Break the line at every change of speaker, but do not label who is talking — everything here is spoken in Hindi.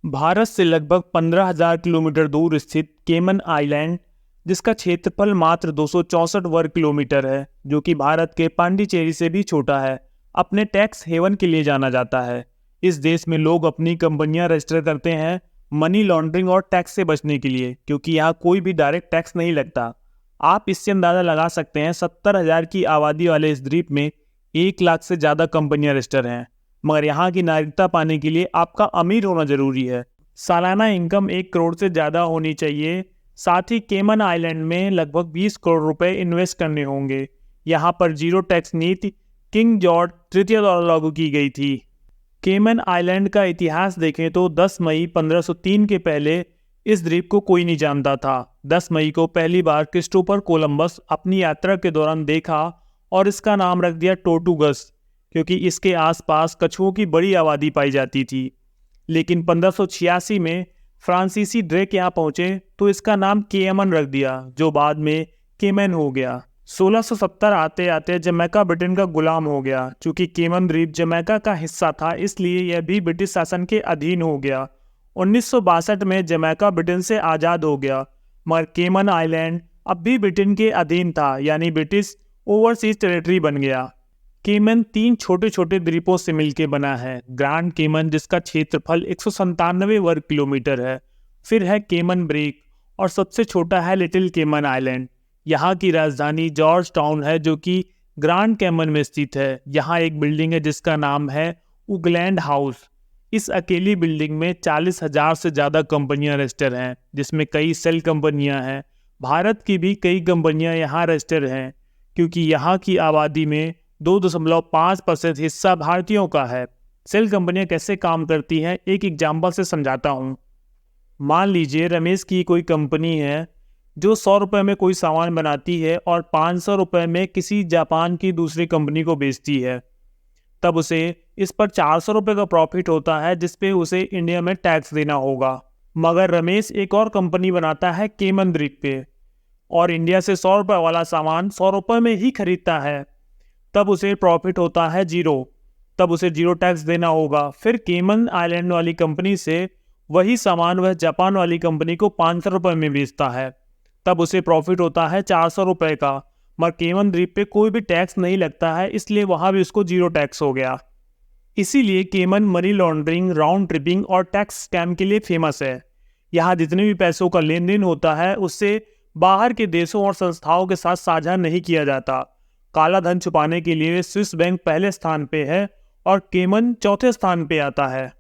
भारत से लगभग 15,000 किलोमीटर दूर स्थित केमन आइलैंड, जिसका क्षेत्रफल मात्र 264 वर्ग किलोमीटर है, जो कि भारत के पांडिचेरी से भी छोटा है, अपने टैक्स हेवन के लिए जाना जाता है। इस देश में लोग अपनी कंपनियां रजिस्टर करते हैं मनी लॉन्ड्रिंग और टैक्स से बचने के लिए, क्योंकि यहाँ कोई भी डायरेक्ट टैक्स नहीं लगता। आप इससे अंदाजा लगा सकते हैं 70,000 की आबादी वाले इस द्वीप में 1 लाख से ज़्यादा कंपनियां रजिस्टर हैं। मगर यहाँ की नागरिकता पाने के लिए आपका अमीर होना जरूरी है। सालाना इनकम 1 करोड़ से ज़्यादा होनी चाहिए। साथ ही केमन आइलैंड में लगभग 20 करोड़ रुपए इन्वेस्ट करने होंगे। यहाँ पर जीरो टैक्स नीति किंग जॉर्ज तृतीय द्वारा लागू की गई थी। केमन आइलैंड का इतिहास देखें तो 10 मई 1503 के पहले इस द्वीप को कोई नहीं जानता था। 10 मई को पहली बार क्रिस्टोफर कोलंबस अपनी यात्रा के दौरान देखा और इसका नाम रख दिया टोर्टुगस, क्योंकि इसके आसपास कछुओं की बड़ी आबादी पाई जाती थी। लेकिन 1586 में फ्रांसीसी ड्रेक यहाँ पहुंचे तो इसका नाम केमन रख दिया, जो बाद में केमन हो गया। 1670 आते आते जमैका ब्रिटेन का गुलाम हो गया। चूंकि केमन द्वीप जमैका का हिस्सा था, इसलिए यह भी ब्रिटिश शासन के अधीन हो गया। 1962 में जमैका ब्रिटेन से आज़ाद हो गया, मगर केमन आइलैंड अब भी ब्रिटेन के अधीन था, यानी ब्रिटिश ओवरसीज टेरिटरी बन गया। केमन 3 छोटे छोटे द्वीपों से मिलकर बना है। ग्रैंड केमन, जिसका क्षेत्रफल 197 वर्ग किलोमीटर है। फिर है केमन ब्रेक और सबसे छोटा है लिटिल केमन आइलैंड। यहाँ की राजधानी जॉर्ज टाउन है, जो कि ग्रैंड केमन में स्थित है। यहाँ एक बिल्डिंग है जिसका नाम है उगलैंड हाउस। इस अकेली बिल्डिंग में 40,000 से ज़्यादा कंपनियां रजिस्टर हैं, जिसमें कई सेल कंपनियां हैं। भारत की भी कई कंपनियां यहाँ रजिस्टर हैं, क्योंकि यहाँ की आबादी में 2.5% हिस्सा भारतीयों का है। सेल कंपनियां कैसे काम करती हैं, एक एग्जाम्पल से समझाता हूँ। मान लीजिए रमेश की कोई कंपनी है जो 100 रुपये में कोई सामान बनाती है और 500 रुपये में किसी जापान की दूसरी कंपनी को बेचती है। तब उसे इस पर 400 रुपये का प्रॉफिट होता है, जिस पे उसे इंडिया में टैक्स देना होगा। मगर रमेश एक और कंपनी बनाता है केमन द्वीप पे और इंडिया से 100 रुपये वाला सामान 100 रुपये में ही खरीदता है। तब उसे प्रॉफिट होता है 0। तब उसे 0 टैक्स देना होगा। फिर केमन आइलैंड वाली कंपनी से वही सामान वह जापान वाली कंपनी को 500 रुपये में बेचता है। तब उसे प्रॉफिट होता है 400 रुपये का। मगर केमन द्वीप पे कोई भी टैक्स नहीं लगता है, इसलिए वहाँ भी उसको 0 टैक्स हो गया। इसीलिए केमन मनी लॉन्ड्रिंग, राउंड ट्रिपिंग और टैक्स स्कैम के लिए फेमस है। यहाँ जितने भी पैसों का लेन देन होता है, उससे बाहर के देशों और संस्थाओं के साथ साझा नहीं किया जाता। काला धन छुपाने के लिए स्विस बैंक पहले स्थान पे है और केमन चौथे स्थान पे आता है।